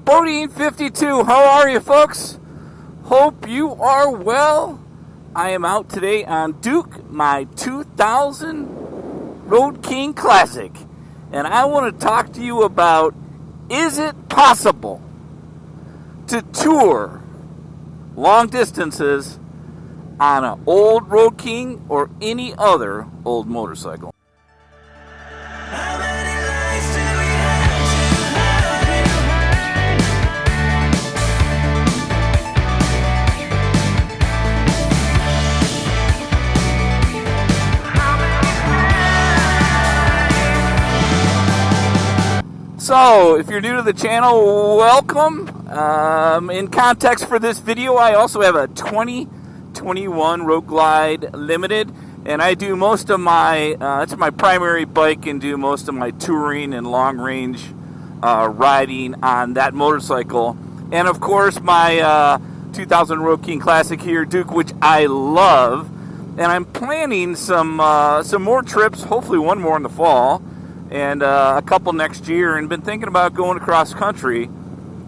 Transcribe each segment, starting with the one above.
BoDean 52, how are you folks? Hope you are well. I am out today on Duke, my 2000 Road King Classic. And I want to talk to you about, is it possible to tour long distances on an old Road King or any other old motorcycle? So, if you're new to the channel, welcome. In context for this video, I also have a 2021 Road Glide Limited, and I do most of my, it's my primary bike, and do most of my touring and long range riding on that motorcycle. And of course, my 2000 Road King Classic here, Duke, which I love. And I'm planning some more trips, hopefully one more in the fall, and a couple next year, and been thinking about going across country,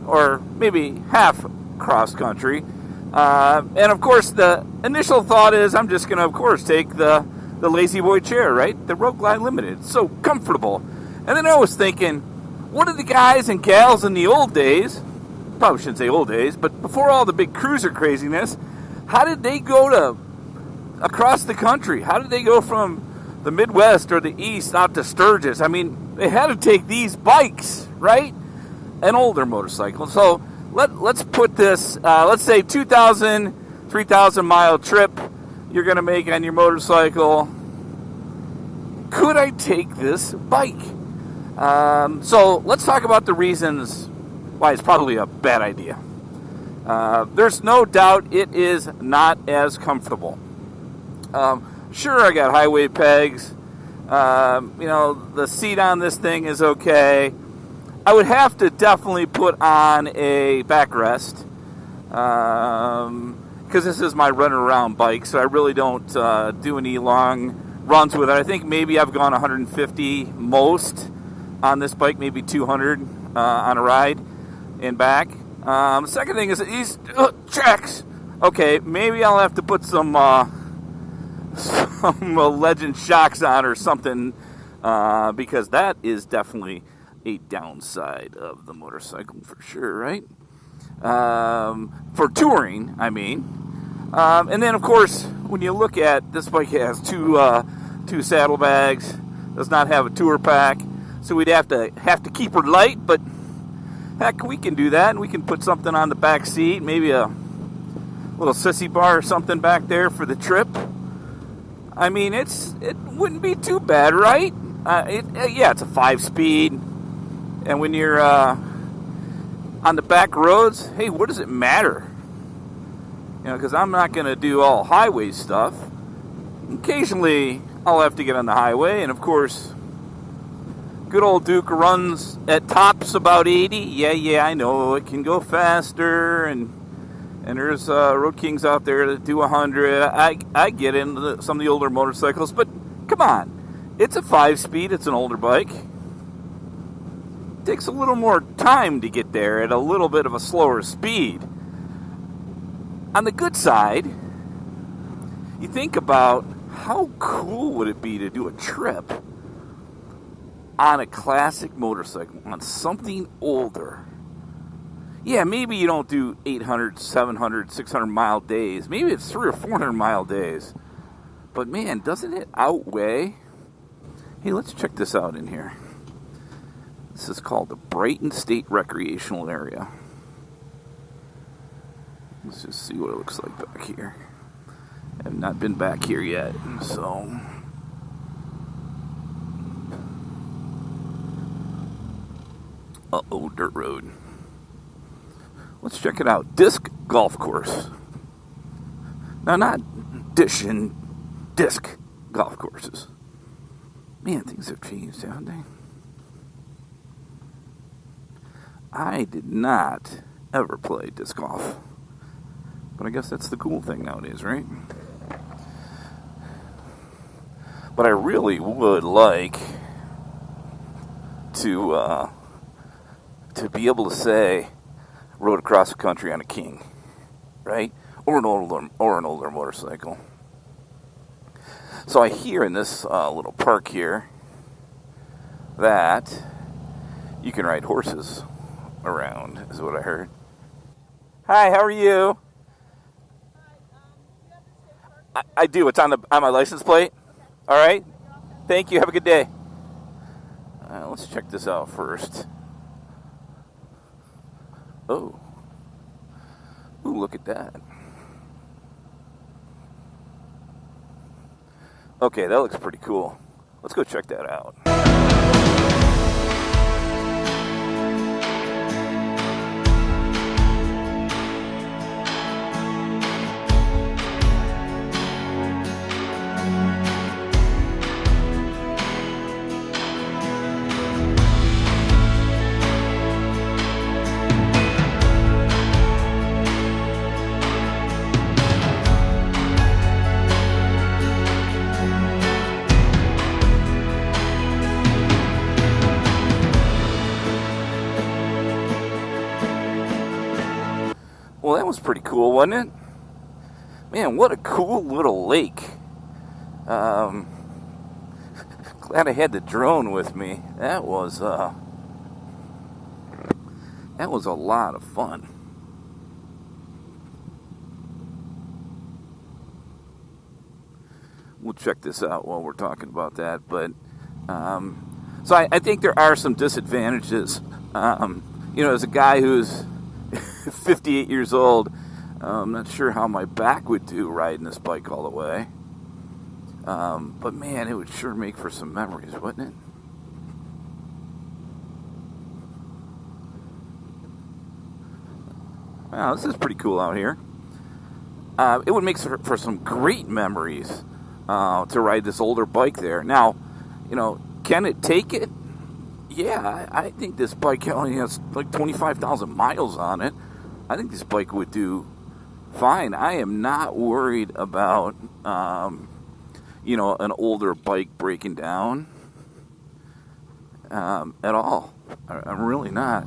or maybe half cross country. And of course, the initial thought is I'm just going to, of course, take the Lazy Boy chair, right? The Road Glide Limited. It's so comfortable. And then I was thinking, what did the guys and gals in the old days, probably shouldn't say old days, but before all the big cruiser craziness, how did they go to across the country? How did they go from the Midwest or the East out to Sturgis? I mean, they had to take these bikes, right? An older motorcycle. So let's put this, let's say 2,000, 3,000 mile trip you're going to make on your motorcycle. Could I take this bike? So let's talk about the reasons why it's probably a bad idea. There's no doubt it is not as comfortable. Sure, I got highway pegs. The seat on this thing is okay. I would have to definitely put on a backrest, because this is my run around bike, so I really don't do any long runs with it. I think maybe I've gone 150 most on this bike, maybe 200 on a ride and back. Second thing is these tracks. Okay, maybe I'll have to put some Legend shocks on or something, because that is definitely a downside of the motorcycle for sure, right? For touring, I mean. And then, of course, when you look at this bike, has two saddlebags, does not have a tour pack, so we'd have to keep her light. But heck, we can do that, and we can put something on the back seat, maybe a little sissy bar or something back there for the trip. I mean, it wouldn't be too bad, right? It's a 5-speed, and when you're on the back roads, hey, what does it matter? Because I'm not going to do all highway stuff. Occasionally, I'll have to get on the highway, and of course, good old Duke runs at tops about 80. Yeah, I know it can go faster, and there's Road Kings out there that do 100. I get into some of the older motorcycles, but come on. It's a 5-speed. It's an older bike. It takes a little more time to get there at a little bit of a slower speed. On the good side, you think about how cool would it be to do a trip on a classic motorcycle, on something older. Yeah, maybe you don't do 800, 700, 600 mile days. Maybe it's 300 or 400 mile days. But man, doesn't it outweigh? Hey, let's check this out in here. This is called the Brighton State Recreational Area. Let's just see what it looks like back here. I have not been back here yet, so. Uh-oh, dirt road. Let's check it out. Disc golf course. Now, not dish and disc golf courses. Man, things have changed, haven't they? I did not ever play disc golf. But I guess that's the cool thing nowadays, right? But I really would like to be able to say, rode across the country on a King, right? Or an older motorcycle. So I hear in this little park here that you can ride horses around, is what I heard. Hi, how are you? I do. It's on my license plate. All right. Thank you. Have a good day. Let's check this out first. Oh. Ooh, look at that. Okay, that looks pretty cool. Let's go check that out. Well, that was pretty cool, wasn't it? Man, what a cool little lake. Glad I had the drone with me. That was a lot of fun. We'll check this out while we're talking about that. But so I think there are some disadvantages. As a guy who's 58 years old, I'm not sure how my back would do riding this bike all the way. But man, it would sure make for some memories, wouldn't it? Wow, this is pretty cool out here. It would make for some great memories to ride this older bike there. Now, can it take it? Yeah, I think this bike only has like 25,000 miles on it. I think this bike would do fine. I am not worried about, an older bike breaking down at all. I'm really not.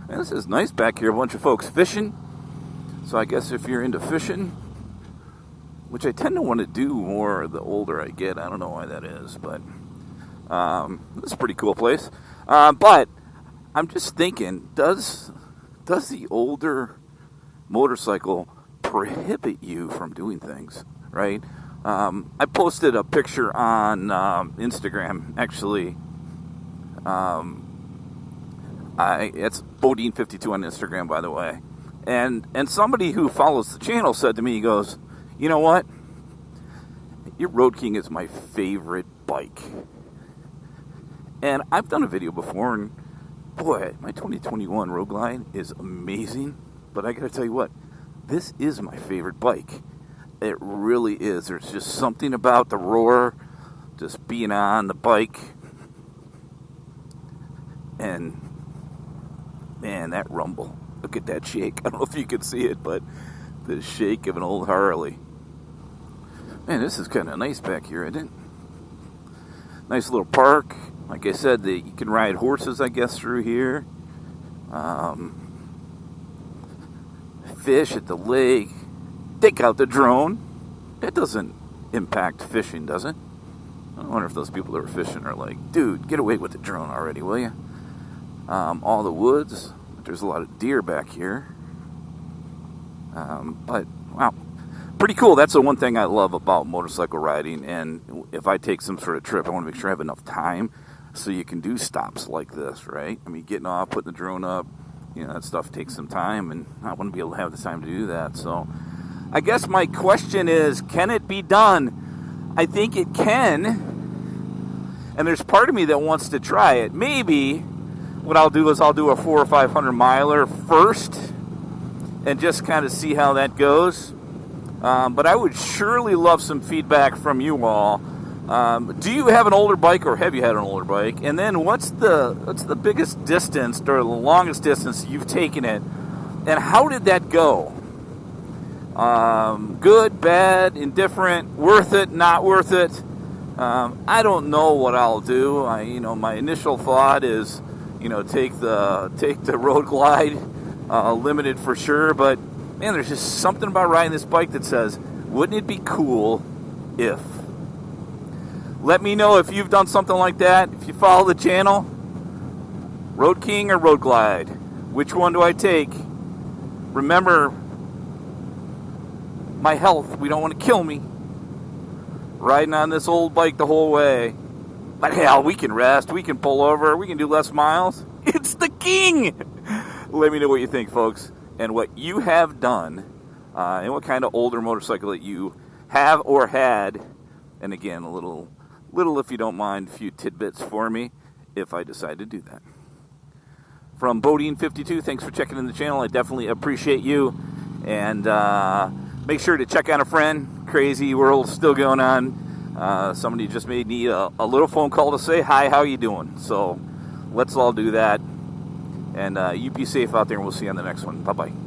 Man, this is nice back here. A bunch of folks fishing. So I guess if you're into fishing, which I tend to want to do more the older I get. I don't know why that is, but this is a pretty cool place. But I'm just thinking, does the older motorcycle prohibit you from doing things, right? I posted a picture on Instagram, actually. It's BoDean 52 on Instagram, by the way. And somebody who follows the channel said to me, he goes, you know what? Your Road King is my favorite bike. And I've done a video before, and boy, my 2021 Road Glide is amazing. But I gotta tell you what, this is my favorite bike. It really is. There's just something about the roar, just being on the bike. And man, that rumble. Look at that shake. I don't know if you can see it, but the shake of an old Harley. Man, this is kind of nice back here, isn't it? Nice little park. Like I said, you can ride horses, I guess, through here. Fish at the lake. Take out the drone. That doesn't impact fishing, does it? I wonder if those people that are fishing are like, dude, get away with the drone already, will you? All the woods. There's a lot of deer back here. But, wow. Pretty cool. That's the one thing I love about motorcycle riding. And if I take some sort of trip, I want to make sure I have enough time so you can do stops like this, right? I mean, getting off, putting the drone up, that stuff takes some time, and I want to be able to have the time to do that. So I guess my question is, can it be done? I think it can. And there's part of me that wants to try it. Maybe what I'll do is I'll do a 400 or 500 miler first and just kind of see how that goes. But I would surely love some feedback from you all. Do you have an older bike, or have you had an older bike? And then what's the biggest distance or the longest distance you've taken it, and how did that go? Good, bad, indifferent, worth it, not worth it? I don't know what I'll do. My initial thought is, take the Road Glide Limited for sure. But man, there's just something about riding this bike that says, wouldn't it be cool if? Let me know if you've done something like that. If you follow the channel, Road King or Road Glide, which one do I take? Remember, my health, we don't want to kill me riding on this old bike the whole way. But hell, we can rest, we can pull over, we can do less miles. It's the King! Let me know what you think, folks, and what you have done, and what kind of older motorcycle that you have or had. And again, a little, if you don't mind, a few tidbits for me if I decide to do that. From BoDean 52, thanks for checking in the channel. I definitely appreciate you. And make sure to check out a friend. Crazy world still going on. Somebody just made me a little phone call to say, hi, how you doing? So let's all do that. And you be safe out there, and we'll see you on the next one. Bye-bye.